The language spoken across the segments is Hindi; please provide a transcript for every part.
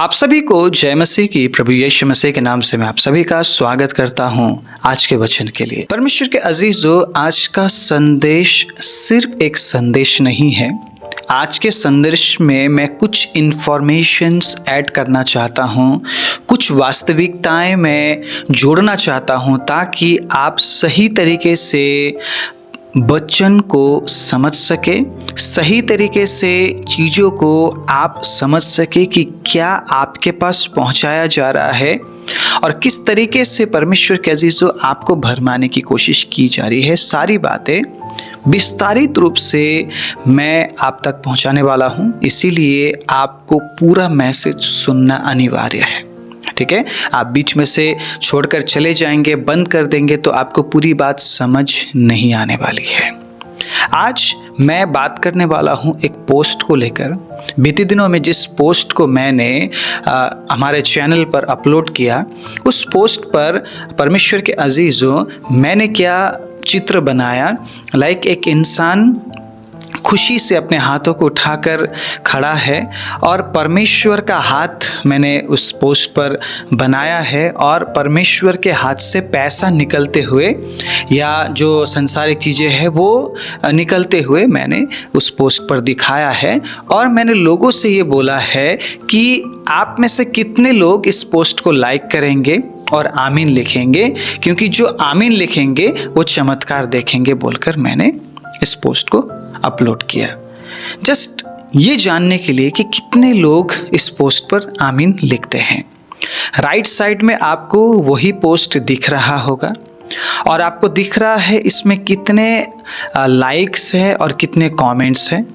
आप सभी को जय मसीह की। प्रभु यीशु मसीह के नाम से मैं आप सभी का स्वागत करता हूं आज के वचन के लिए। परमेश्वर के अजीजों, आज का संदेश सिर्फ एक संदेश नहीं है। आज के संदेश में मैं कुछ इन्फॉर्मेशंस ऐड करना चाहता हूं, कुछ वास्तविकताएं मैं जोड़ना चाहता हूं ताकि आप सही तरीके से वचन को समझ सके, सही तरीके से चीज़ों को आप समझ सके कि क्या आपके पास पहुंचाया जा रहा है और किस तरीके से परमेश्वर के अजीजों आपको भरमाने की कोशिश की जा रही है। सारी बातें विस्तारित रूप से मैं आप तक पहुंचाने वाला हूं, इसीलिए आपको पूरा मैसेज सुनना अनिवार्य है। ठीक है, आप बीच में से छोड़कर चले जाएंगे, बंद कर देंगे तो आपको पूरी बात समझ नहीं आने वाली है। आज मैं बात करने वाला हूं एक पोस्ट को लेकर। बीते दिनों में जिस पोस्ट को मैंने हमारे चैनल पर अपलोड किया, उस पोस्ट पर परमेश्वर के अजीजों मैंने क्या चित्र बनाया। एक इंसान खुशी से अपने हाथों को उठाकर खड़ा है और परमेश्वर का हाथ मैंने उस पोस्ट पर बनाया है और परमेश्वर के हाथ से पैसा निकलते हुए या जो संसारिक चीज़ें हैं वो निकलते हुए मैंने उस पोस्ट पर दिखाया है। और मैंने लोगों से ये बोला है कि आप में से कितने लोग इस पोस्ट को लाइक करेंगे और आमीन लिखेंगे, क्योंकि जो आमीन लिखेंगे वो चमत्कार देखेंगे बोलकर मैंने इस पोस्ट को अपलोड किया। जस्ट ये जानने के लिए कि कितने लोग इस पोस्ट पर आमीन लिखते हैं। राइट साइड में आपको वही पोस्ट दिख रहा होगा और आपको दिख रहा है इसमें कितने लाइक्स है और कितने कमेंट्स हैं।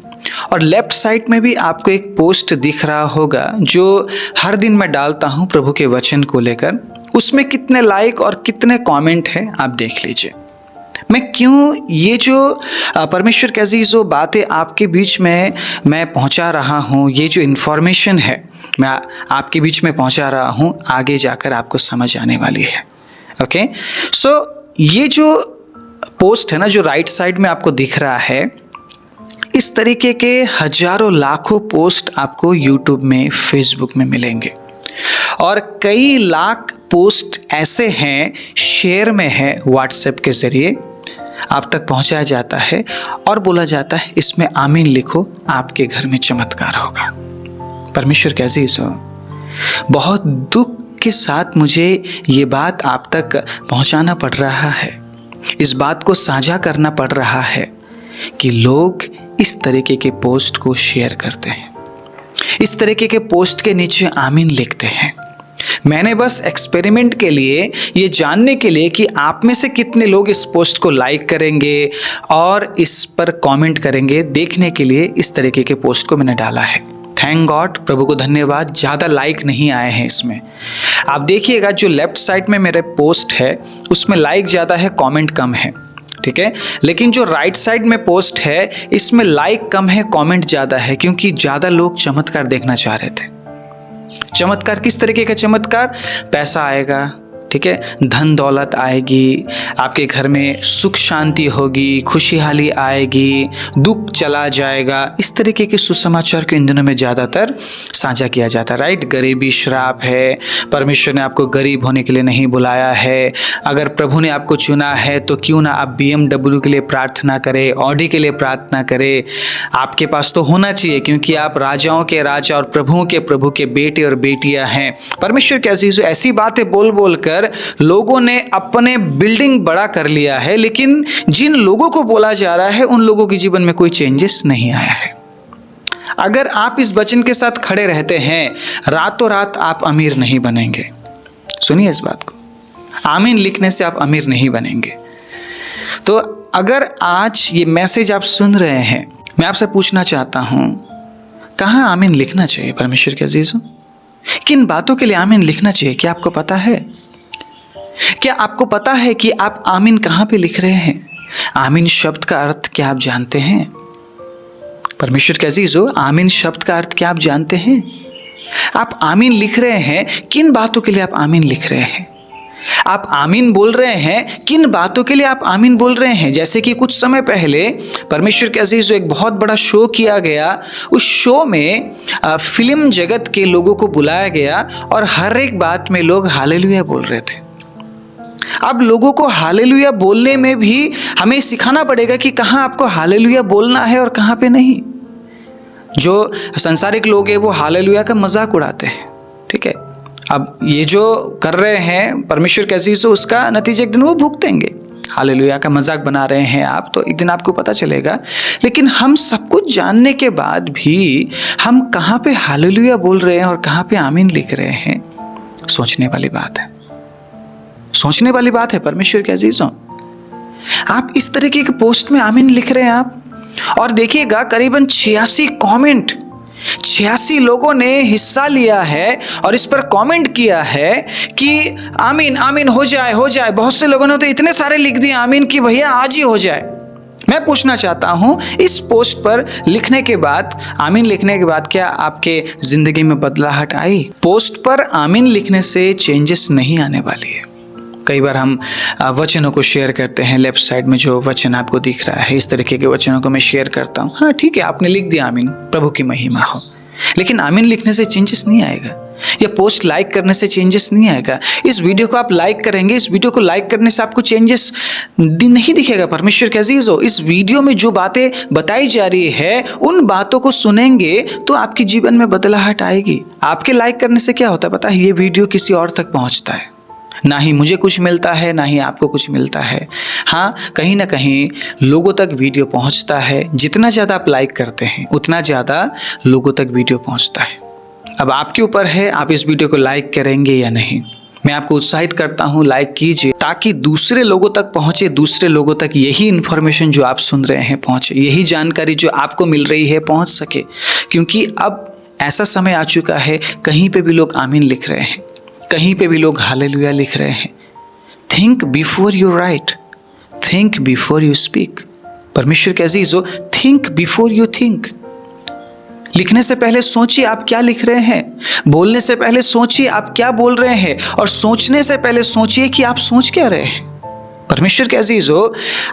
और लेफ्ट साइड में भी आपको एक पोस्ट दिख रहा होगा जो हर दिन मैं डालता हूँ प्रभु के वचन को लेकर, उसमें कितने लाइक और कितने कमेंट हैं आप देख लीजिए। मैं क्यों ये जो परमेश्वर के अजीजों बातें आपके बीच में मैं पहुंचा रहा हूं, ये जो इन्फॉर्मेशन है मैं आपके बीच में पहुंचा रहा हूं, आगे जाकर आपको समझ आने वाली है। ओके, सो ये जो पोस्ट है ना, जो राइट साइड में आपको दिख रहा है, इस तरीके के हजारों लाखों पोस्ट आपको यूट्यूब में, फेसबुक में मिलेंगे और कई लाख पोस्ट ऐसे हैं, शेयर में है, व्हाट्सएप के ज़रिए आप तक पहुंचाया जाता है और बोला जाता है इसमें आमीन लिखो, आपके घर में चमत्कार होगा। परमेश्वर के अजीज हो, बहुत दुख के साथ मुझे ये बात आप तक पहुंचाना पड़ रहा है, इस बात को साझा करना पड़ रहा है कि लोग इस तरीके के पोस्ट को शेयर करते हैं, इस तरीके के पोस्ट के नीचे आमीन लिखते हैं। मैंने बस एक्सपेरिमेंट के लिए, ये जानने के लिए कि आप में से कितने लोग इस पोस्ट को लाइक करेंगे और इस पर कमेंट करेंगे, देखने के लिए इस तरीके के पोस्ट को मैंने डाला है। थैंक गॉड, प्रभु को धन्यवाद, ज़्यादा लाइक नहीं आए हैं इसमें। आप देखिएगा जो लेफ्ट साइड में मेरे पोस्ट है उसमें लाइक ज़्यादा है, कमेंट कम है। ठीक है, लेकिन जो राइट साइड में पोस्ट है इसमें लाइक कम है, कमेंट ज़्यादा है, क्योंकि ज़्यादा लोग चमत्कार देखना चाह रहे थे। चमत्कार किस तरीके का चमत्कार? पैसा आएगा, ठीक है, धन दौलत आएगी, आपके घर में सुख शांति होगी, खुशहाली आएगी, दुख चला जाएगा। इस तरीके के सुसमाचार को इन दिनों में ज़्यादातर साझा किया जाता है। राइट, गरीबी श्राप है, परमेश्वर ने आपको गरीब होने के लिए नहीं बुलाया है। अगर प्रभु ने आपको चुना है तो क्यों ना आप BMW के लिए प्रार्थना करें, ऑडी के लिए प्रार्थना करें। आपके पास तो होना चाहिए, क्योंकि आप राजाओं के राजा और प्रभुओं के प्रभु के बेटे और बेटियां हैं। परमेश्वर के अजीजों, ऐसी बातें बोल बोल कर लोगों ने अपने बिल्डिंग बड़ा कर लिया है, लेकिन जिन लोगों को बोला जा रहा है उन लोगों के जीवन में कोई चेंजेस नहीं आया है। अगर आप इस वचन के साथ खड़े रहते हैं, रातों रात आप अमीर नहीं बनेंगे। सुनिए इस बात को, आमीन लिखने से आप अमीर नहीं बनेंगे। तो अगर आज ये मैसेज आप सुन रहे हैं, मैं आपसे पूछना चाहता हूं, कहां आमीन लिखना चाहिए? परमेश्वर के अजीजों, किन बातों के लिए आमीन लिखना चाहिए? क्या आपको पता है? क्या आपको पता है कि आप आमीन कहां पे लिख रहे हैं? आमीन शब्द का अर्थ क्या आप जानते हैं? परमेश्वर के अजीजों, आमीन शब्द का अर्थ क्या आप जानते हैं? आप आमीन लिख रहे हैं, किन बातों के लिए आप आमीन लिख रहे हैं? आप आमीन बोल रहे हैं, किन बातों के लिए आप आमीन बोल रहे हैं। जैसे कि कुछ समय पहले परमेश्वर के अजीज एक बहुत बड़ा शो किया गया, उस शो में फिल्म जगत के लोगों को बुलाया गया और हर एक बात में लोग हालेलुया बोल रहे थे। अब लोगों को हालेलुया बोलने में भी हमें सिखाना पड़ेगा कि कहाँ आपको हालेलुया बोलना है और कहाँ पे नहीं। जो सांसारिक लोग हैं वो हालेलुया का मजाक उड़ाते हैं, ठीक है। अब ये जो कर रहे हैं परमेश्वर के अजीज, उसका नतीजा एक दिन वो भुगतेंगे। हालेलुया का मजाक बना रहे हैं आप, तो एक दिन आपको पता चलेगा। लेकिन हम सब कुछ जानने के बाद भी हम कहाँ पे हालेलुया बोल रहे हैं और कहाँ पे आमीन लिख रहे हैं, सोचने वाली बात है। सोचने वाली बात है परमेश्वर के अजीजों। आप इस तरीके के पोस्ट में आमीन लिख रहे हैं आप, और देखिएगा करीबन 86 कमेंट, 86 लोगों ने हिस्सा लिया है और इस पर कमेंट किया है कि आमीन आमीन हो जाए हो जाए। बहुत से लोगों ने तो इतने सारे लिख दिए आमीन कि भैया आज ही हो जाए। मैं पूछना चाहता हूं, इस पोस्ट पर लिखने के बाद, आमीन लिखने के बाद क्या आपके जिंदगी में बदलाहट आई? पोस्ट पर आमीन लिखने से चेंजेस नहीं आने वाली है। कई बार हम वचनों को शेयर करते हैं, लेफ्ट साइड में जो वचन आपको दिख रहा है, इस तरीके के वचनों को मैं शेयर करता हूँ। हाँ ठीक है, आपने लिख दिया आमीन, प्रभु की महिमा हो। लेकिन आमीन लिखने से चेंजेस नहीं आएगा, या पोस्ट लाइक करने से चेंजेस नहीं आएगा। इस वीडियो को आप लाइक करेंगे, इस वीडियो को लाइक करने से आपको चेंजेस नहीं दिखेगा। परमेश्वर के अजीज हो, इस वीडियो में जो बातें बताई जा रही है उन बातों को सुनेंगे तो आपके जीवन में बदलाहट आएगी। आपके लाइक करने से क्या होता है पता है? ये वीडियो किसी और तक पहुंचता है। ना ही मुझे कुछ मिलता है, ना ही आपको कुछ मिलता है। हाँ, कहीं ना कहीं लोगों तक वीडियो पहुंचता है। जितना ज़्यादा आप लाइक करते हैं उतना ज़्यादा लोगों तक वीडियो पहुंचता है। अब आपके ऊपर है, आप इस वीडियो को लाइक करेंगे या नहीं। मैं आपको उत्साहित करता हूँ, लाइक कीजिए ताकि दूसरे लोगों तक पहुँचे, दूसरे लोगों तक यही इन्फॉर्मेशन जो आप सुन रहे हैं पहुँचे, यही जानकारी जो आपको मिल रही है पहुँच सके। क्योंकि अब ऐसा समय आ चुका है, कहीं पे भी लोग आमीन लिख रहे हैं, कहीं पे भी लोग हालेलुया लिख रहे हैं। Think before you right, think before you speak. परमेश्वर के अजीजों, थिंक बिफोर यू थिंक। लिखने से पहले सोचिए आप क्या लिख रहे हैं, बोलने से पहले सोचिए आप क्या बोल रहे हैं, और सोचने से पहले सोचिए कि आप सोच क्या रहे हैं। परमेश्वर के अजीजों,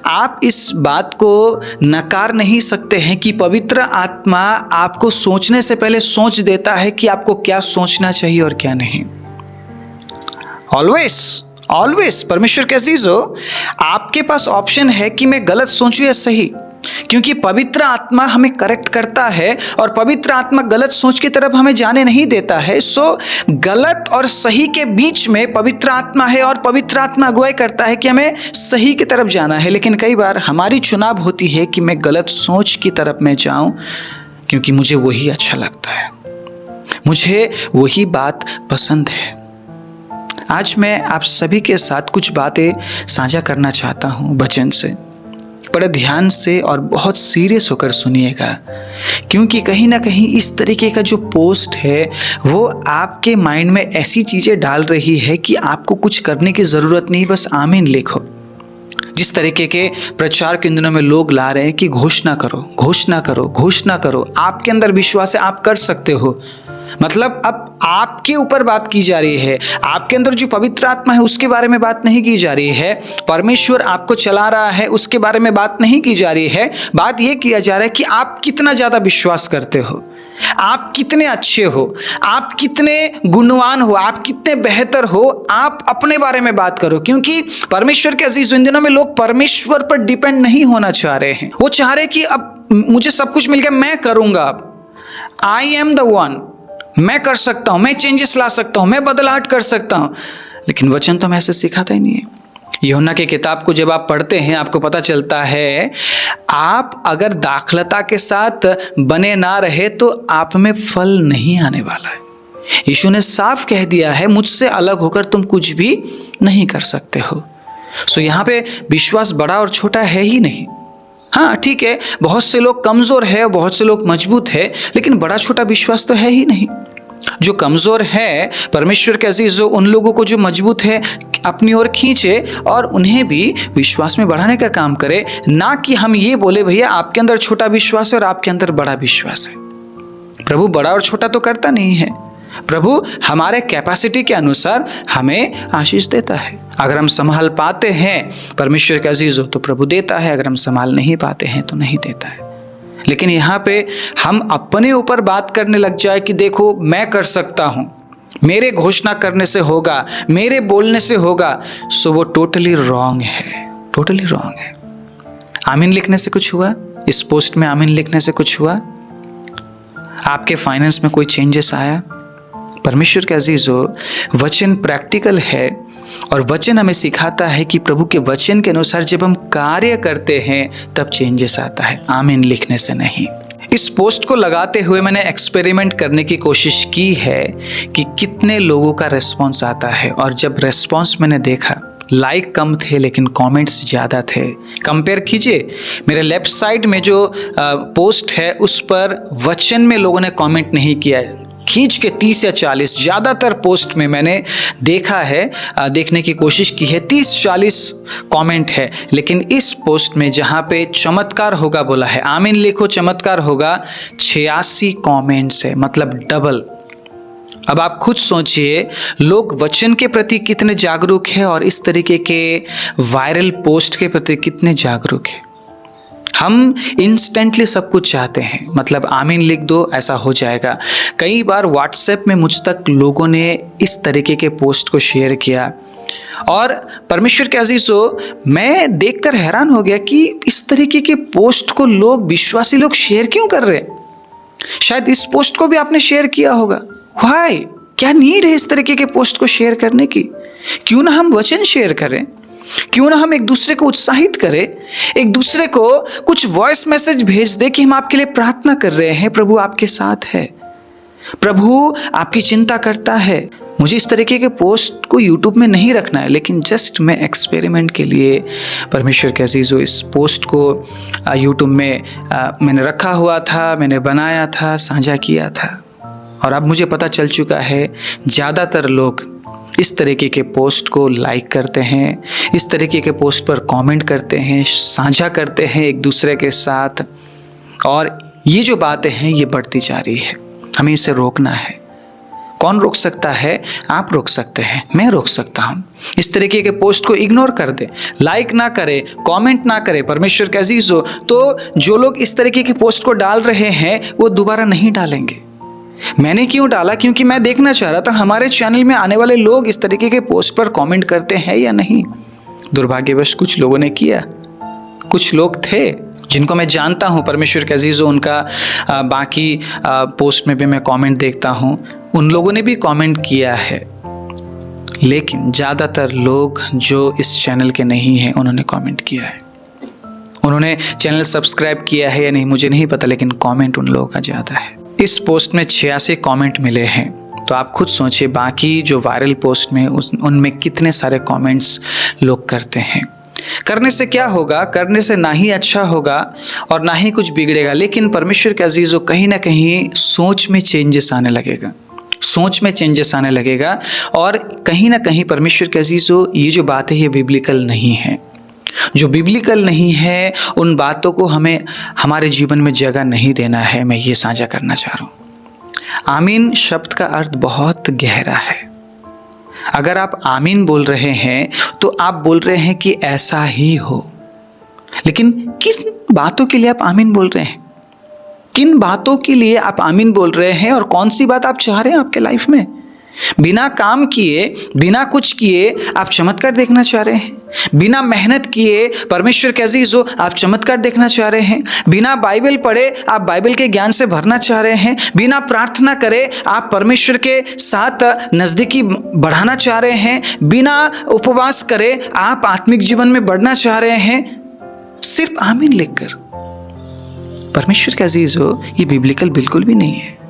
आप इस बात को नकार नहीं सकते हैं कि पवित्र आत्मा आपको सोचने से पहले सोच देता है कि आपको क्या सोचना चाहिए और क्या नहीं। ऑलवेज परमेश्वर के अजीजों, आपके पास ऑप्शन है कि मैं गलत सोचूं या सही, क्योंकि पवित्र आत्मा हमें करेक्ट करता है और पवित्र आत्मा गलत सोच की तरफ हमें जाने नहीं देता है। सो गलत और सही के बीच में पवित्र आत्मा है और पवित्र आत्मा अगुवाई करता है कि हमें सही की तरफ जाना है। लेकिन कई बार हमारी चुनाव होती है कि मैं गलत सोच की तरफ में जाऊं, क्योंकि मुझे वही अच्छा लगता है, मुझे वही बात पसंद है। आज मैं आप सभी के साथ कुछ बातें साझा करना चाहता हूँ वचन से। बड़े ध्यान से और बहुत सीरियस होकर सुनिएगा, क्योंकि कहीं ना कहीं इस तरीके का जो पोस्ट है वो आपके माइंड में ऐसी चीज़ें डाल रही है कि आपको कुछ करने की ज़रूरत नहीं, बस आमीन लिखो। जिस तरीके के प्रचार के दिनों में लोग ला रहे हैं कि घोषणा करो, घोषणा करो, घोषणा करो। आपके अंदर विश्वास है, आप कर सकते हो। मतलब अब आपके ऊपर बात की जा रही है, आपके अंदर जो पवित्र आत्मा है उसके बारे में बात नहीं की जा रही है। परमेश्वर आपको चला रहा है उसके बारे में बात नहीं की जा रही है। बात यह किया जा रहा है कि आप कितना ज़्यादा विश्वास करते हो, आप कितने अच्छे हो, आप कितने गुणवान हो, आप कितने बेहतर हो। आप अपने बारे में बात करो, क्योंकि परमेश्वर के अजीज इन दिनों में लोग परमेश्वर पर डिपेंड नहीं होना चाह रहे हैं। वो चाह रहे कि अब मुझे सब कुछ मिल गया, मैं करूँगा, आई एम द वन, मैं कर सकता हूं, मैं चेंजेस ला सकता हूं, मैं बदलाहट कर सकता हूं। लेकिन वचन तो हमें ऐसे सिखाता ही नहीं है। यूहन्ना की किताब को जब आप पढ़ते हैं आपको पता चलता है, आप अगर दाखलता के साथ बने ना रहे तो आप में फल नहीं आने वाला है। यीशु ने साफ कह दिया है, मुझसे अलग होकर तुम कुछ भी नहीं कर सकते हो। सो यहाँ पे विश्वास बड़ा और छोटा है ही नहीं। हाँ ठीक है, बहुत से लोग कमज़ोर है, बहुत से लोग मजबूत है, लेकिन बड़ा छोटा विश्वास तो है ही नहीं। जो कमज़ोर है, परमेश्वर के अजीज़ों, उन लोगों को जो मजबूत है अपनी ओर खींचे और उन्हें भी विश्वास में बढ़ाने का काम करे। ना कि हम ये बोले भैया आपके अंदर छोटा विश्वास है और आपके अंदर बड़ा विश्वास है। प्रभु बड़ा और छोटा तो करता नहीं है। प्रभु हमारे कैपेसिटी के अनुसार हमें आशीष देता है। अगर हम संभाल पाते हैं परमेश्वर के अजीजों तो प्रभु देता है, अगर हम संभाल नहीं पाते हैं तो नहीं देता है। लेकिन यहाँ पे हम अपने ऊपर बात करने लग जाए कि देखो मैं कर सकता हूँ, मेरे घोषणा करने से होगा, मेरे बोलने से होगा, सो वो टोटली रॉन्ग है, टोटली रॉन्ग है। आमीन लिखने से कुछ हुआ? इस पोस्ट में आमीन लिखने से कुछ हुआ? आपके फाइनेंस में कोई चेंजेस आया? परमेश्वर के अजीजों, वचन प्रैक्टिकल है और वचन हमें सिखाता है कि प्रभु के वचन के अनुसार जब हम कार्य करते हैं तब चेंजेस आता है, आमीन लिखने से नहीं। इस पोस्ट को लगाते हुए मैंने एक्सपेरिमेंट करने की कोशिश की है कि कितने लोगों का रेस्पॉन्स आता है, और जब रेस्पॉन्स मैंने देखा, लाइक कम थे लेकिन कमेंट्स ज़्यादा थे। कंपेयर कीजिए, मेरे लेफ्ट साइड में जो पोस्ट है उस पर वचन में लोगों ने कमेंट नहीं किया है, खींच के 30 या 40। ज़्यादातर पोस्ट में मैंने देखा है, देखने की कोशिश की है, 30-40 कमेंट है। लेकिन इस पोस्ट में जहाँ पे चमत्कार होगा बोला है, आमीन लिखो चमत्कार होगा, 86 कमेंट्स है, मतलब डबल। अब आप खुद सोचिए लोग वचन के प्रति कितने जागरूक हैं और इस तरीके के वायरल पोस्ट के प्रति कितने जागरूक हैं। हम इंस्टेंटली सब कुछ चाहते हैं, मतलब आमीन लिख दो ऐसा हो जाएगा। कई बार व्हाट्सएप में मुझ तक लोगों ने इस तरीके के पोस्ट को शेयर किया और परमेश्वर के अजीजों, मैं देखकर हैरान हो गया कि इस तरीके के पोस्ट को लोग, विश्वासी लोग शेयर क्यों कर रहे हैं। शायद इस पोस्ट को भी आपने शेयर किया होगा। व्हाई? क्या नीड है इस तरीके के पोस्ट को शेयर करने की? क्यों ना हम वचन शेयर करें, क्यों ना हम एक दूसरे को उत्साहित करें, एक दूसरे को कुछ वॉइस मैसेज भेज दे कि हम आपके लिए प्रार्थना कर रहे हैं, प्रभु आपके साथ है, प्रभु आपकी चिंता करता है। मुझे इस तरीके के पोस्ट को यूट्यूब में नहीं रखना है, लेकिन जस्ट मैं एक्सपेरिमेंट के लिए परमेश्वर के अजीजों इस पोस्ट को यूट्यूब में मैंने रखा हुआ था, मैंने बनाया था, साझा किया था। और अब मुझे पता चल चुका है ज़्यादातर लोग इस तरीके के पोस्ट को लाइक करते हैं, इस तरीके के पोस्ट पर कमेंट करते हैं, साझा करते हैं एक दूसरे के साथ, और ये जो बातें हैं ये बढ़ती जा रही है। हमें इसे रोकना है। कौन रोक सकता है? आप रोक सकते हैं, मैं रोक सकता हूँ। इस तरीके के पोस्ट को इग्नोर कर दे, लाइक ना करे, कमेंट ना करे। परमेश्वर के अजीजों, तो जो लोग इस तरीके के पोस्ट को डाल रहे हैं वो दोबारा नहीं डालेंगे। मैंने क्यों डाला? क्योंकि मैं देखना चाह रहा था हमारे चैनल में आने वाले लोग इस तरीके के पोस्ट पर कमेंट करते हैं या नहीं। दुर्भाग्यवश कुछ लोगों ने किया। कुछ लोग थे जिनको मैं जानता हूं, परमेश्वर के अजीजों, उनका बाकी पोस्ट में भी मैं कमेंट देखता हूं, उन लोगों ने भी कमेंट किया है। लेकिन ज़्यादातर लोग जो इस चैनल के नहीं हैं उन्होंने कमेंट किया है। उन्होंने चैनल सब्सक्राइब किया है या नहीं मुझे नहीं पता, लेकिन कमेंट उन लोगों का ज़्यादा है। इस पोस्ट में 86 कमेंट मिले हैं, तो आप खुद सोचिए बाकी जो वायरल पोस्ट में उनमें कितने सारे कमेंट्स लोग करते हैं। करने से क्या होगा? करने से ना ही अच्छा होगा और ना ही कुछ बिगड़ेगा, लेकिन परमेश्वर के अजीजों, कहीं ना कहीं सोच में चेंजेस आने लगेगा, सोच में चेंजेस आने लगेगा। और कहीं ना कहीं परमेश्वर के अजीजों, ये जो बात है ये बिब्लिकल नहीं है। जो बिब्लिकल नहीं है उन बातों को हमें हमारे जीवन में जगह नहीं देना है। मैं ये साझा करना चाह रहा हूँ। आमीन शब्द का अर्थ बहुत गहरा है। अगर आप आमीन बोल रहे हैं तो आप बोल रहे हैं कि ऐसा ही हो, लेकिन किस बातों के लिए आप आमीन बोल रहे हैं? किन बातों के लिए आप आमीन बोल रहे हैं और कौन सी बात आप चाह रहे हैं आपके लाइफ में? बिना काम किए, बिना कुछ किए आप चमत्कार देखना चाह रहे हैं? बिना मेहनत किए परमेश्वर के अजीजों आप चमत्कार देखना चाह रहे हैं? बिना बाइबल पढ़े आप बाइबल के ज्ञान से भरना चाह रहे हैं? बिना प्रार्थना करे आप परमेश्वर के साथ नज़दीकी बढ़ाना चाह रहे हैं? बिना उपवास करे आप आत्मिक जीवन में बढ़ना चाह रहे हैं? सिर्फ आमीन लिखकर? परमेश्वर के अजीजों, ये बिब्लिकल बिल्कुल भी नहीं है।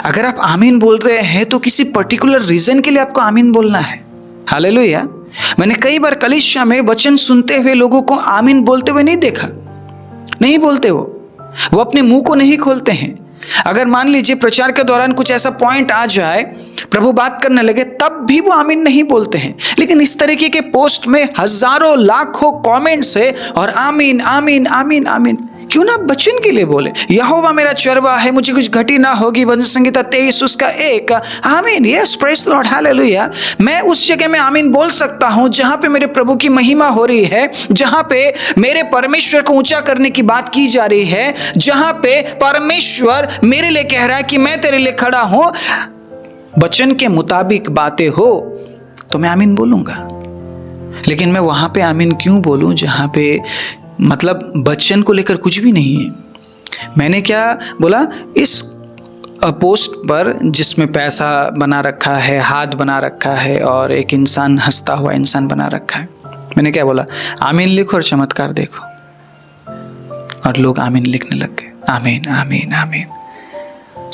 अगर आप आमीन बोल रहे हैं तो किसी पर्टिकुलर रीजन के लिए आपको आमीन बोलना है। हालेलुया। मैंने कई बार कलीसिया में वचन सुनते हुए लोगों को आमीन बोलते हुए नहीं देखा। नहीं बोलते वो अपने मुंह को नहीं खोलते हैं। अगर मान लीजिए प्रचार के दौरान कुछ ऐसा पॉइंट आ जाए, प्रभु बात करने लगे, तब भी वो आमीन नहीं बोलते हैं। लेकिन इस तरीके के पोस्ट में हजारों लाखों कमेंट्स है और आमीन आमीन आमीन आमीन। क्यों ना वचन के लिए बोले, यहोवा मेरा चरवाहा है, मुझे कुछ घटी ना होगी। भजन संहिता 23 उसका 1। आमीन, yes, praise the Lord, hallelujah. मैं उस जगह में आमीन बोल सकता हूं जहां पे मेरे प्रभु की महिमा हो रही है, जहां पे मेरे परमेश्वर को ऊंचा करने की बात की जा रही है, जहां पे परमेश्वर मेरे लिए कह रहा है कि मैं तेरे लिए खड़ा हूं, वचन के मुताबिक बातें हो तो मैं आमीन बोलूंगा। लेकिन मैं वहां पे आमीन क्यों बोलूं जहां पे मतलब वचन को लेकर कुछ भी नहीं है। मैंने क्या बोला, इस पोस्ट पर जिसमें पैसा बना रखा है, हाथ बना रखा है और एक इंसान, हंसता हुआ इंसान बना रखा है, मैंने क्या बोला, आमीन लिखो और चमत्कार देखो। और लोग आमीन लिखने लग गए, आमीन आमीन आमीन।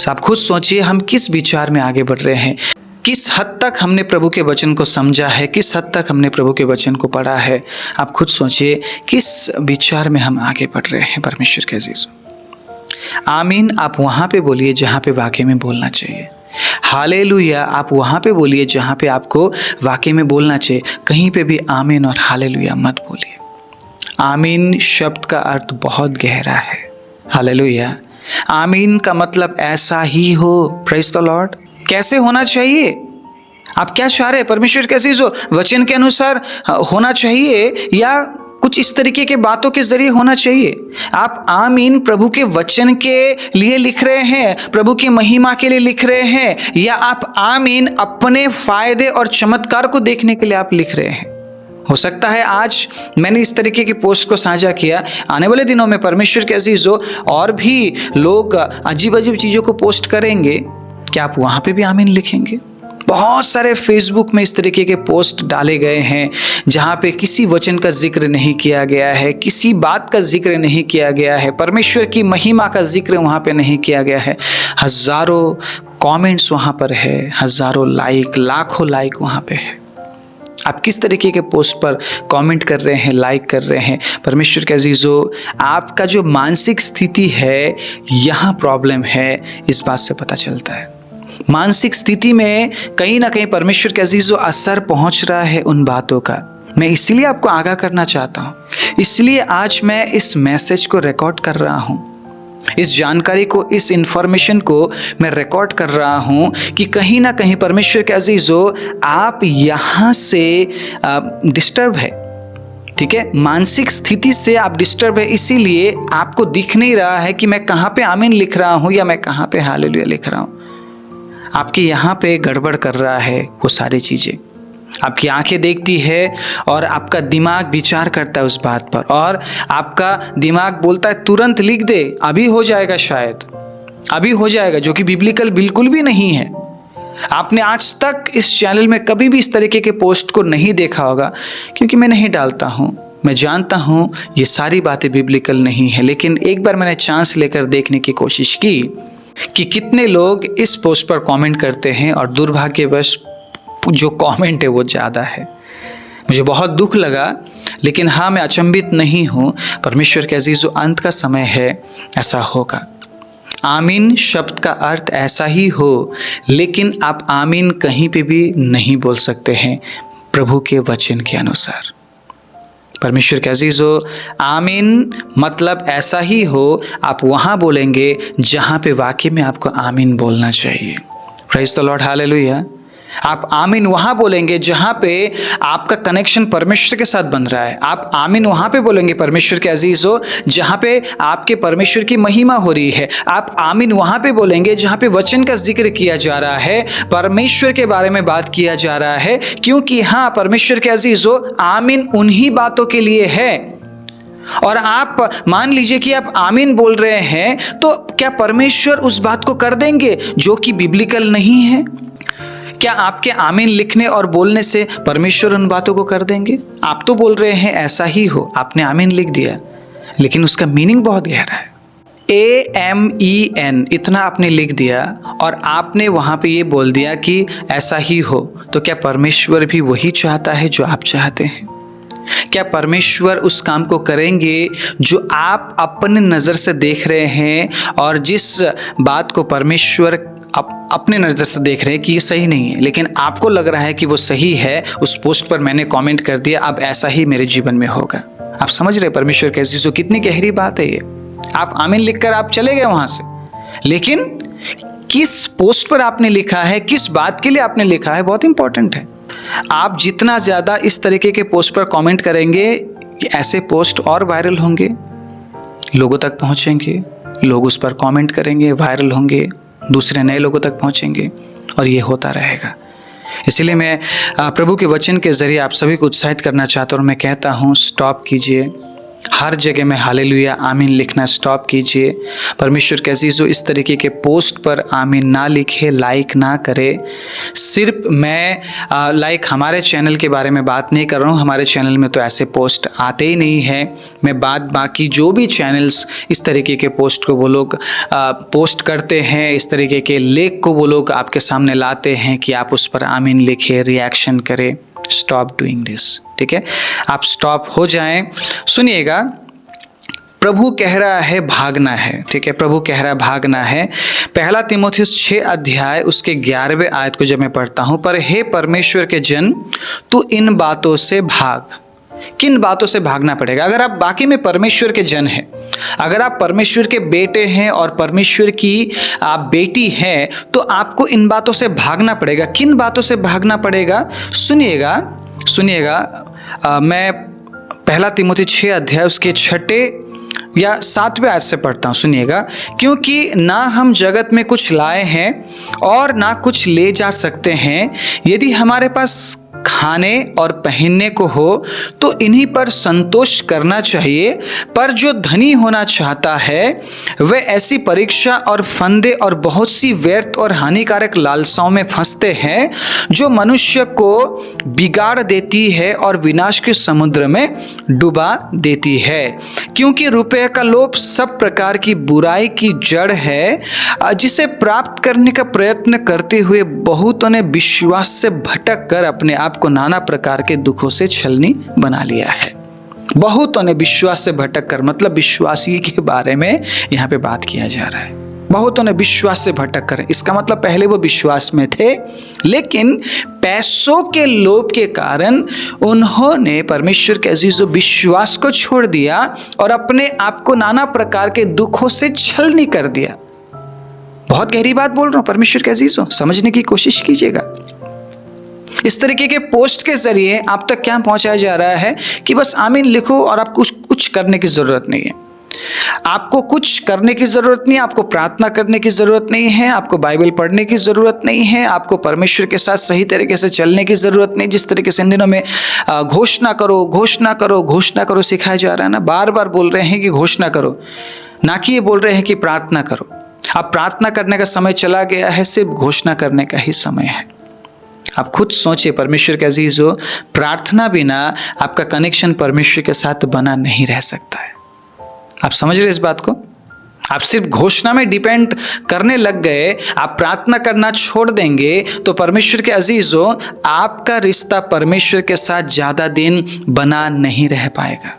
आप खुद सोचिए हम किस विचार में आगे बढ़ रहे हैं, किस हद तक हमने प्रभु के वचन को समझा है, किस हद तक हमने प्रभु के वचन को पढ़ा है। आप खुद सोचिए किस विचार में हम आगे बढ़ रहे हैं परमेश्वर के अजीजों। आमीन आप वहाँ पे बोलिए जहाँ पे वाकई में बोलना चाहिए। हालेलुया आप वहाँ पे बोलिए जहाँ पे आपको वाकई में बोलना चाहिए। कहीं पे भी आमीन और हालेलुया मत बोलिए। आमीन शब्द का अर्थ बहुत गहरा है। हालेलुया, आमीन का मतलब ऐसा ही हो। Praise the Lord. कैसे होना चाहिए? आप क्या चाह रहे हैं? परमेश्वर कैसी हो, वचन के अनुसार होना चाहिए या कुछ इस तरीके के बातों के जरिए होना चाहिए? आप आमीन प्रभु के वचन के लिए लिख रहे हैं, प्रभु की महिमा के लिए लिख रहे हैं, या आप आमीन अपने फायदे और चमत्कार को देखने के लिए आप लिख रहे हैं? हो सकता है आज मैंने इस तरीके की पोस्ट को साझा किया, आने वाले दिनों में परमेश्वर के अजीजों और भी लोग अजीब अजीब चीज़ों को पोस्ट करेंगे, क्या आप वहाँ पे भी आमीन लिखेंगे? बहुत सारे फेसबुक में इस तरीके के पोस्ट डाले गए हैं जहाँ पे किसी वचन का जिक्र नहीं किया गया है, किसी बात का जिक्र नहीं किया गया है, परमेश्वर की महिमा का जिक्र वहाँ पे नहीं किया गया है। हज़ारों कमेंट्स वहाँ पर है, हज़ारों लाइक, लाखों लाइक वहाँ पे है। आप किस तरीके के पोस्ट पर कमेंट कर रहे हैं, लाइक कर रहे हैं? परमेश्वर के अजीजों, आपका जो मानसिक स्थिति है यहाँ प्रॉब्लम है, इस बात से पता चलता है। मानसिक स्थिति में कहीं ना कहीं परमेश्वर के अजीजों असर पहुंच रहा है उन बातों का। मैं इसलिए आपको आगाह करना चाहता हूं, इसलिए आज मैं इस मैसेज को रिकॉर्ड कर रहा हूं, इस जानकारी को, इस इंफॉर्मेशन को मैं रिकॉर्ड कर रहा हूं कि कहीं ना कहीं परमेश्वर के अजीजों आप यहाँ से डिस्टर्ब है। ठीक है, मानसिक स्थिति से आप डिस्टर्ब है, इसीलिए आपको दिख नहीं रहा है कि मैं कहाँ पे आमीन लिख रहा हूँ या मैं कहाँ पे हालेलुया लिख रहा हूँ। आपके यहाँ पे गड़बड़ कर रहा है वो सारी चीज़ें। आपकी आंखें देखती है और आपका दिमाग विचार करता है उस बात पर, और आपका दिमाग बोलता है तुरंत लिख दे, अभी हो जाएगा, शायद अभी हो जाएगा, जो कि बिब्लिकल बिल्कुल भी नहीं है। आपने आज तक इस चैनल में कभी भी इस तरीके के पोस्ट को नहीं देखा होगा, क्योंकि मैं नहीं डालता हूँ। मैं जानता हूँ ये सारी बातें बिब्लिकल नहीं है, लेकिन एक बार मैंने चांस लेकर देखने की कोशिश की कि कितने लोग इस पोस्ट पर कमेंट करते हैं, और दुर्भाग्यवश जो कमेंट है वो ज़्यादा है। मुझे बहुत दुख लगा, लेकिन हाँ, मैं अचंभित नहीं हूँ। परमेश्वर के अजीजों, अंत का समय है, ऐसा होगा। आमीन शब्द का अर्थ ऐसा ही हो, लेकिन आप आमीन कहीं पे भी नहीं बोल सकते हैं प्रभु के वचन के अनुसार। परमेश्वर के अजीजों, आमीन मतलब ऐसा ही हो, आप वहाँ बोलेंगे जहाँ पे वाकई में आपको आमीन बोलना चाहिए। Praise the Lord, hallelujah. आप आमीन वहाँ बोलेंगे जहाँ पे आपका कनेक्शन परमेश्वर के साथ बन रहा है। आप आमीन वहाँ पे बोलेंगे परमेश्वर के अजीजों जहाँ पे आपके परमेश्वर की महिमा हो रही है। आप आमीन वहाँ पे बोलेंगे जहाँ पे वचन का जिक्र किया जा रहा है, परमेश्वर के बारे में बात किया जा रहा है। क्योंकि हाँ, परमेश्वर के अजीजों, आमीन उन्हीं बातों के लिए है। और आप मान लीजिए कि आप आमीन बोल रहे हैं, तो क्या परमेश्वर उस बात को कर देंगे जो कि बिब्लिकल नहीं है? क्या आपके आमीन लिखने और बोलने से परमेश्वर उन बातों को कर देंगे? आप तो बोल रहे हैं ऐसा ही हो, आपने आमीन लिख दिया, लेकिन उसका मीनिंग बहुत गहरा है। AMEN इतना आपने लिख दिया और आपने वहाँ पे ये बोल दिया कि ऐसा ही हो, तो क्या परमेश्वर भी वही चाहता है जो आप चाहते हैं? क्या परमेश्वर उस काम को करेंगे जो आप अपने नज़र से देख रहे हैं, और जिस बात को परमेश्वर अपने नज़र से देख रहे हैं कि ये सही नहीं है, लेकिन आपको लग रहा है कि वो सही है? उस पोस्ट पर मैंने कमेंट कर दिया, अब ऐसा ही मेरे जीवन में होगा। आप समझ रहे परमेश्वर के अजीजों, कितनी गहरी बात है ये। आप आमीन लिखकर आप चले गए वहां से, लेकिन किस पोस्ट पर आपने लिखा है, किस बात के लिए आपने लिखा है, बहुत इंपॉर्टेंट है। आप जितना ज़्यादा इस तरीके के पोस्ट पर कमेंट करेंगे, ऐसे पोस्ट और वायरल होंगे, लोगों तक पहुंचेंगे, लोग उस पर कमेंट करेंगे, वायरल होंगे, दूसरे नए लोगों तक पहुंचेंगे, और ये होता रहेगा। इसलिए मैं प्रभु के वचन के ज़रिए आप सभी को उत्साहित करना चाहता हूँ और मैं कहता हूँ, स्टॉप कीजिए। हर जगह में हालेलुया आमीन लिखना स्टॉप कीजिए। परमेश्वर के अज़ीज़ो, इस तरीके के पोस्ट पर आमीन ना लिखे, लाइक ना करे। सिर्फ मैं हमारे चैनल के बारे में बात नहीं कर रहा हूँ, हमारे चैनल में तो ऐसे पोस्ट आते ही नहीं है। मैं बाकी जो भी चैनल्स इस तरीके के पोस्ट को वो लोग पोस्ट करते हैं, इस तरीके के लेख को वो लोग आपके सामने लाते हैं कि आप उस पर आमीन लिखे, रिएक्शन करें। स्टॉप डूइंग दिस, ठीक है? आप स्टॉप हो जाएं। सुनिएगा, प्रभु कह रहा है भागना है, ठीक है? प्रभु कह रहा है भागना है। पहला तीमुथियुस 6 अध्याय उसके 11वें आयत को जब मैं पढ़ता हूं, पर हे परमेश्वर के जन, तू इन बातों से भाग। किन बातों से भागना पड़ेगा? अगर आप बाकी में परमेश्वर के जन हैं, अगर आप परमेश्वर के बेटे हैं और परमेश्वर की आप बेटी हैं, तो आपको इन बातों से भागना पड़ेगा। किन बातों से भागना पड़ेगा? सुनिएगा, मैं पहला तीमुथी 6 अध्याय उसके 6 या 7वें आयत से पढ़ता हूँ। सुनिएगा, क्योंकि ना हम जगत में कुछ लाए हैं और ना कुछ ले जा सकते हैं। यदि हमारे पास खाने और पहनने को हो तो इन्हीं पर संतोष करना चाहिए, पर जो धनी होना चाहता है वह ऐसी परीक्षा और फंदे और बहुत सी व्यर्थ और हानिकारक लालसाओं में फंसते हैं, जो मनुष्य को बिगाड़ देती है और विनाश के समुद्र में डुबा देती है। क्योंकि रुपये का लोभ सब प्रकार की बुराई की जड़ है, जिसे प्राप्त करने का प्रयत्न करते हुए बहुतों ने विश्वास से भटक कर अपने आप को नाना प्रकार के दुखों से छलनी बना लिया है। बहुतों ने विश्वास से भटक कर, मतलब विश्वासी के बारे में यहाँ पे बात किया जा रहा है। बहुतों ने विश्वास से भटक कर, इसका मतलब पहले वो विश्वास में थे, लेकिन पैसों के लोभ के कारण उन्होंने परमेश्वर के अजीजों विश्वास को छोड़ दिया और अपने आप को नाना प्रकार के दुखों से छलनी कर दिया। बहुत गहरी बात बोल रहा हूं परमेश्वर के अजीजों, समझने की कोशिश कीजिएगा। इस तरीके के पोस्ट के जरिए आप तक क्या पहुंचाया जा रहा है कि बस आमीन लिखो और आपको कुछ करने की जरूरत नहीं है। आपको कुछ करने की जरूरत नहीं है, आपको प्रार्थना करने की जरूरत नहीं है, आपको बाइबल पढ़ने की जरूरत नहीं है, आपको परमेश्वर के साथ सही तरीके से चलने की जरूरत नहीं। जिस तरीके से इन दिनों में घोषणा करो घोषणा करो घोषणा करो सिखाया जा रहा है ना, बार बार बोल रहे हैं कि घोषणा करो, ना कि ये बोल रहे हैं कि प्रार्थना करो। अब प्रार्थना करने का समय चला गया है, सिर्फ घोषणा करने का ही समय है। आप खुद सोचिए परमेश्वर के अजीजों, प्रार्थना बिना आपका कनेक्शन परमेश्वर के साथ बना नहीं रह सकता है। आप समझ रहे इस बात को? आप सिर्फ घोषणा में डिपेंड करने लग गए, आप प्रार्थना करना छोड़ देंगे तो परमेश्वर के अजीजों, आपका रिश्ता परमेश्वर के साथ ज्यादा दिन बना नहीं रह पाएगा।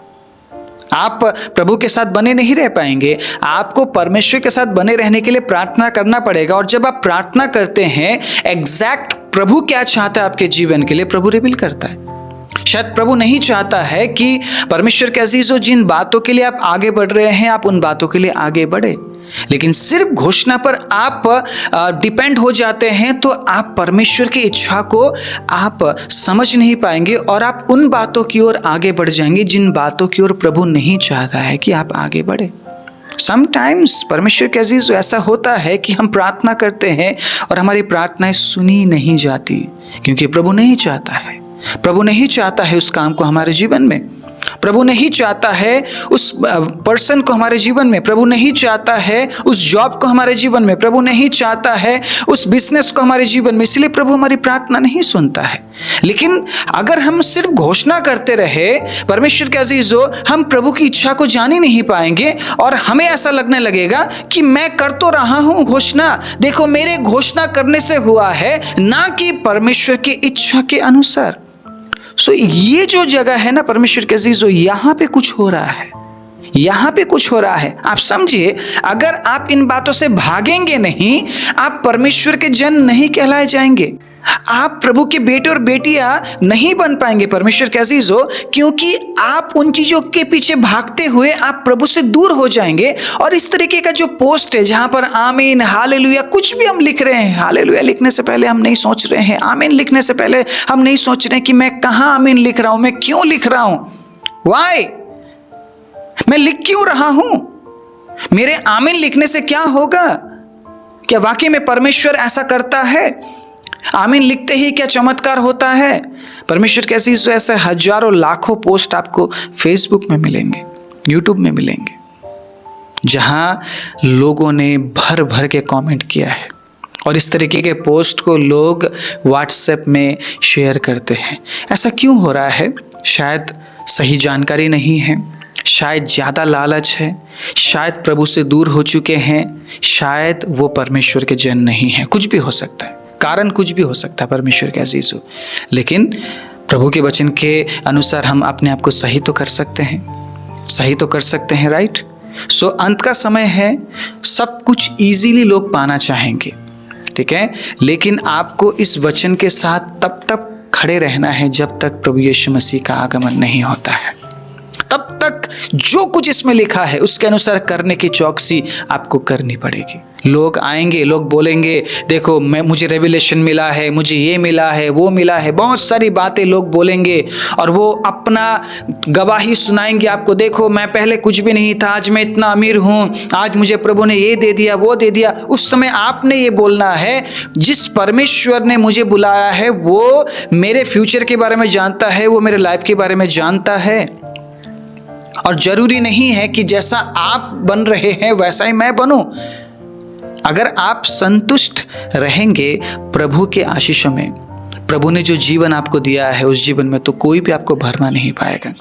आप प्रभु के साथ बने नहीं रह पाएंगे। आपको परमेश्वर के साथ बने रहने के लिए प्रार्थना करना पड़ेगा। और जब आप प्रार्थना करते हैं, एग्जैक्ट प्रभु क्या चाहता है आपके जीवन के लिए, प्रभु रिवील करता है। शायद प्रभु नहीं चाहता है कि परमेश्वर के अजीजों, जिन बातों के लिए आप आगे बढ़ रहे हैं, आप उन बातों के लिए आगे बढ़े, लेकिन सिर्फ घोषणा पर आप डिपेंड हो जाते हैं तो आप परमेश्वर की इच्छा को आप समझ नहीं पाएंगे और आप उन बातों की ओर आगे बढ़ जाएंगे जिन बातों की ओर प्रभु नहीं चाहता है कि आप आगे बढ़े। समटाइम्स परमेश्वर के अजीज ऐसा होता है कि हम प्रार्थना करते हैं और हमारी प्रार्थनाएं सुनी नहीं जाती, क्योंकि प्रभु नहीं चाहता है। प्रभु नहीं चाहता है उस काम को हमारे जीवन में, प्रभु नहीं चाहता है उस पर्सन को हमारे जीवन में, प्रभु नहीं चाहता है उस जॉब को हमारे जीवन में, प्रभु नहीं चाहता है उस बिजनेस को हमारे जीवन में, इसलिए प्रभु हमारी प्रार्थना नहीं सुनता है। लेकिन अगर हम सिर्फ घोषणा करते रहे परमेश्वर के अजीजों, हम प्रभु की इच्छा को जान ही नहीं पाएंगे और हमें ऐसा लगने लगेगा कि मैं कर तो रहा हूं घोषणा, देखो मेरे घोषणा करने से हुआ है, ना कि परमेश्वर की इच्छा के अनुसार। सो ये जो जगह है ना परमेश्वर के अजीजों, यहाँ पे कुछ हो रहा है, यहाँ पे कुछ हो रहा है। आप समझिए, अगर आप इन बातों से भागेंगे नहीं, आप परमेश्वर के जन नहीं कहलाए जाएंगे। आप प्रभु के बेटे और बेटियां नहीं बन पाएंगे परमेश्वर के अजीजों, क्योंकि आप उन चीजों के पीछे भागते हुए आप प्रभु से दूर हो जाएंगे। और इस तरीके का जो पोस्ट है जहां पर आमीन, हालेलुया कुछ भी हम लिख रहे हैं, हालेलुया लिखने से पहले हम नहीं सोच रहे हैं, आमीन लिखने से पहले हम नहीं सोच रहे हैं कि मैं कहां आमीन लिख रहा हूं, मैं क्यों लिख रहा हूं, वाई, मैं लिख क्यों रहा हूं, मेरे आमीन लिखने से क्या होगा, क्या वाकई में परमेश्वर ऐसा करता है, आमीन लिखते ही क्या चमत्कार होता है। परमेश्वर कैसी ऐसे हजारों लाखों पोस्ट आपको फेसबुक में मिलेंगे, यूट्यूब में मिलेंगे, जहां लोगों ने भर भर के कमेंट किया है और इस तरीके के पोस्ट को लोग व्हाट्सएप में शेयर करते हैं। ऐसा क्यों हो रहा है? शायद सही जानकारी नहीं है, शायद ज़्यादा लालच है, शायद प्रभु से दूर हो चुके हैं, शायद वो परमेश्वर के जन नहीं हैं, कुछ भी हो सकता है, कारण कुछ भी हो सकता है परमेश्वर के अजीजों। लेकिन प्रभु के वचन के अनुसार हम अपने आप को सही तो कर सकते हैं, सही तो कर सकते हैं, राइट। सो अंत का समय है, सब कुछ इजीली लोग पाना चाहेंगे, ठीक है, लेकिन आपको इस वचन के साथ तब तक खड़े रहना है जब तक प्रभु यीशु मसीह का आगमन नहीं होता है। तब तक जो कुछ इसमें लिखा है उसके अनुसार करने की चौकसी आपको करनी पड़ेगी। लोग आएंगे, लोग बोलेंगे देखो मुझे रेवलेशन मिला है, मुझे ये मिला है, वो मिला है, बहुत सारी बातें लोग बोलेंगे और वो अपना गवाही सुनाएंगे आपको, देखो मैं पहले कुछ भी नहीं था, आज मैं इतना अमीर हूँ, आज मुझे प्रभु ने ये दे दिया, वो दे दिया। उस समय आपने ये बोलना है, जिस परमेश्वर ने मुझे बुलाया है वो मेरे फ्यूचर के बारे में जानता है, वो मेरे लाइफ के बारे में जानता है, और जरूरी नहीं है कि जैसा आप बन रहे हैं वैसा ही मैं बनूं। अगर आप संतुष्ट रहेंगे प्रभु के आशीषों में, प्रभु ने जो जीवन आपको दिया है उस जीवन में, तो कोई भी आपको भरमा नहीं पाएगा।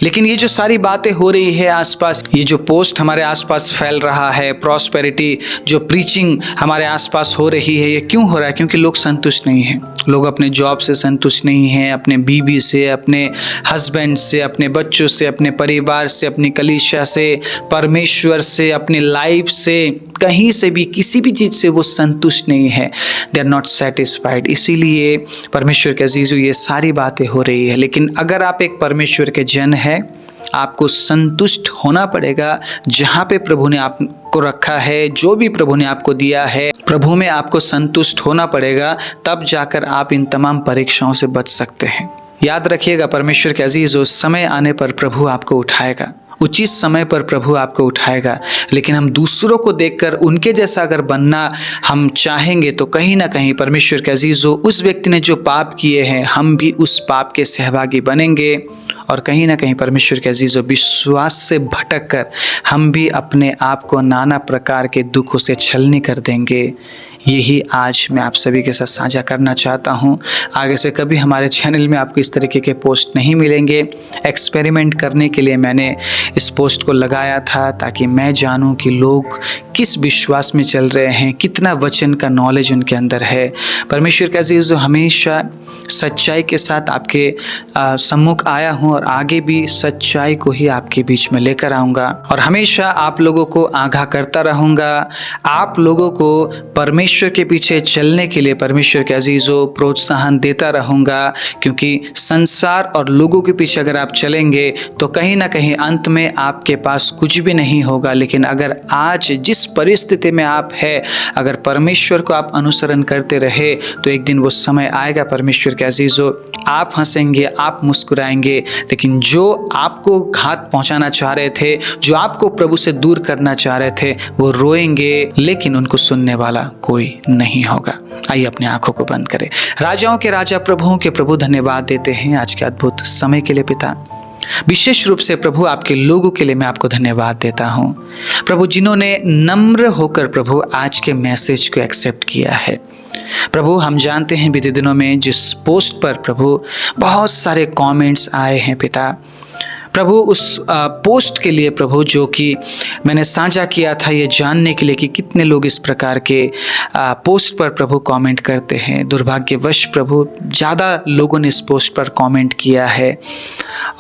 लेकिन ये जो सारी बातें हो रही है आसपास, ये जो पोस्ट हमारे आसपास फैल रहा है, प्रॉस्पेरिटी जो प्रीचिंग हमारे आसपास हो रही है, ये क्यों हो रहा है? क्योंकि लोग संतुष्ट नहीं हैं। लोग अपने जॉब से संतुष्ट नहीं हैं, अपने बीवी से, अपने हस्बैंड से, अपने बच्चों से, अपने परिवार से, अपनी कलीसिया से, परमेश्वर से, अपनी लाइफ से, कहीं से भी किसी भी चीज़ से वो संतुष्ट नहीं है। They are not satisfied. इसीलिए परमेश्वर के अजीजों ये सारी बातें हो रही है। लेकिन अगर आप एक परमेश्वर के जन है, आपको संतुष्ट होना पड़ेगा जहाँ पे प्रभु ने आपको रखा है, जो भी प्रभु ने आपको दिया है, प्रभु में आपको संतुष्ट होना पड़ेगा, तब जाकर आप इन तमाम परीक्षाओं से बच सकते हैं। याद रखिएगा परमेश्वर के अजीजों, समय आने पर प्रभु आपको उठाएगा, उचित समय पर प्रभु आपको उठाएगा। लेकिन हम दूसरों को देखकर उनके जैसा अगर बनना हम चाहेंगे तो कहीं ना कहीं परमेश्वर के अजीजों, उस व्यक्ति ने जो पाप किए हैं हम भी उस पाप के सहभागी बनेंगे, और कहीं ना कहीं परमेश्वर के अजीजों विश्वास से भटक कर हम भी अपने आप को नाना प्रकार के दुखों से छलनी कर देंगे। यही आज मैं आप सभी के साथ साझा करना चाहता हूँ। आगे से कभी हमारे चैनल में आपको इस तरीके के पोस्ट नहीं मिलेंगे। एक्सपेरिमेंट करने के लिए मैंने इस पोस्ट को लगाया था ताकि मैं जानूं कि लोग किस विश्वास में चल रहे हैं, कितना वचन का नॉलेज उनके अंदर है। परमेश्वर का अजीज़ हमेशा सच्चाई के साथ आपके सम्मुख आया हूँ और आगे भी सच्चाई को ही आपके बीच में लेकर आऊँगा, और हमेशा आप लोगों को आगाह करता रहूँगा, आप लोगों को परमेश्वर के पीछे चलने के लिए परमेश्वर के अजीज़ों प्रोत्साहन देता रहूँगा। क्योंकि संसार और लोगों के पीछे अगर आप चलेंगे तो कहीं ना कहीं अंत में आपके पास कुछ भी नहीं होगा। लेकिन अगर आज जिस परिस्थिति में आप है, अगर परमेश्वर को आप अनुसरण करते रहे तो एक दिन वो समय आएगा परमेश्वर के अजीजों, आप हंसेंगे, आप मुस्कुराएंगे, लेकिन जो आपको घात पहुंचाना चाह रहे थे, जो आपको प्रभु से दूर करना चाह रहे थे, वो रोएंगे, लेकिन उनको सुनने वाला कोई नहीं होगा। आइए अपनी आंखों को बंद करें। राजाओं के राजा, प्रभुओं के प्रभु, धन्यवाद देते हैं आज के अद्भुत समय के लिए पिता। विशेष रूप से प्रभु आपके लोगों के लिए मैं आपको धन्यवाद देता हूँ प्रभु, जिन्होंने नम्र होकर प्रभु आज के मैसेज को एक्सेप्ट किया है। प्रभु हम जानते हैं बीते दिनों में जिस पोस्ट पर प्रभु बहुत सारे कमेंट्स आए हैं पिता, प्रभु उस पोस्ट के लिए प्रभु जो कि मैंने साझा किया था, ये जानने के लिए कि कितने लोग इस प्रकार के पोस्ट पर प्रभु कमेंट करते हैं। दुर्भाग्यवश प्रभु ज़्यादा लोगों ने इस पोस्ट पर कमेंट किया है,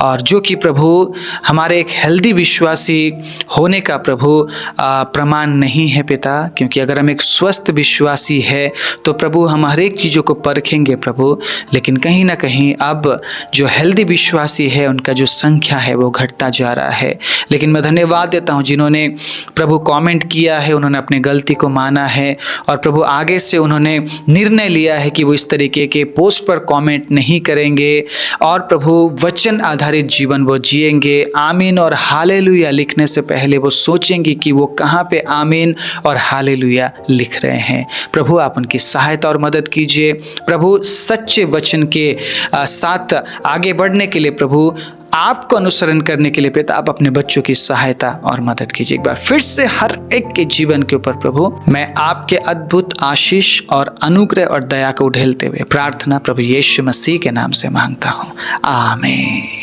और जो कि प्रभु हमारे एक हेल्दी विश्वासी होने का प्रभु प्रमाण नहीं है पिता, क्योंकि अगर हम एक स्वस्थ विश्वासी है तो प्रभु हम हर एक चीज़ों को परखेंगे प्रभु, लेकिन कहीं ना कहीं अब जो हेल्दी विश्वासी है उनका जो संख्या है वो घटता जा रहा है। लेकिन मैं धन्यवाद देता हूँ जिन्होंने प्रभु कमेंट किया है, उन्होंने अपनी गलती को माना है और प्रभु आगे से उन्होंने निर्णय लिया है कि वो इस तरीके के पोस्ट पर कमेंट नहीं करेंगे और प्रभु वचन आधारित जीवन वो जिएंगे। आमीन और हालेलुया लिखने से पहले वो सोचेंगे कि वो कहाँ पे आमीन और हालेलुया लिख रहे हैं। प्रभु आप उनकी सहायता और मदद कीजिए। प्रभु सच्चे वचन के साथ आगे बढ़ने के लिए प्रभु आपको अनुसरण करने के लिए पिता आप अपने बच्चों की सहायता और मदद कीजिए। एक बार फिर से हर एक के जीवन के ऊपर प्रभु मैं आपके अद्भुत आशीष और अनुग्रह और दया को उड़ेलते हुए प्रार्थना प्रभु यीशु मसीह के नाम से मांगता हूँ, आमीन।